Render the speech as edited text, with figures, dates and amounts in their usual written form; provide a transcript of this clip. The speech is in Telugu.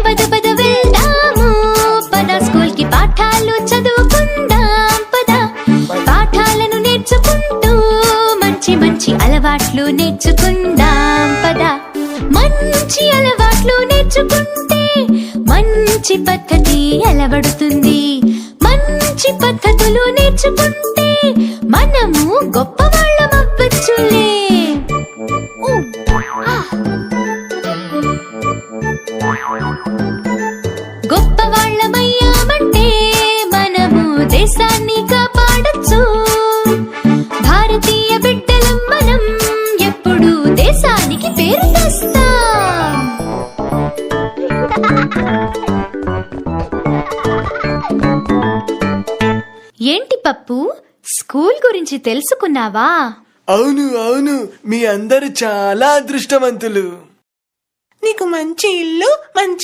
పద పద వెళ్దాము పద స్కూల్ కి పాఠాలు చదువుకుందాం పద పాఠాలను నేర్చుకుంటూ మంచి మంచి అలవాట్లు నేర్చుకుందాం పద మంచి అలవాట్లు నేర్చుకుంటే మంచి పద్ధతి అలవడుతుంది మంచి పద్ధతులు నేర్చుకుంటే మనము గొప్పవాళ్ళం అవ్వచ్చులే గొప్పవాళ్ళమయ్యామంటే మనము దేశాన్ని కాపాడచ్చు భారతీయ బిడ్డలం మనం ఎప్పుడు దేశానికి పేరు తెస్తాం ఏంటి పప్పు స్కూల్ గురించి తెలుసుకున్నావా? అవును అవును, మీ అందరు చాలా అదృష్టవంతులు. నీకు మంచి ఇల్లు, మంచి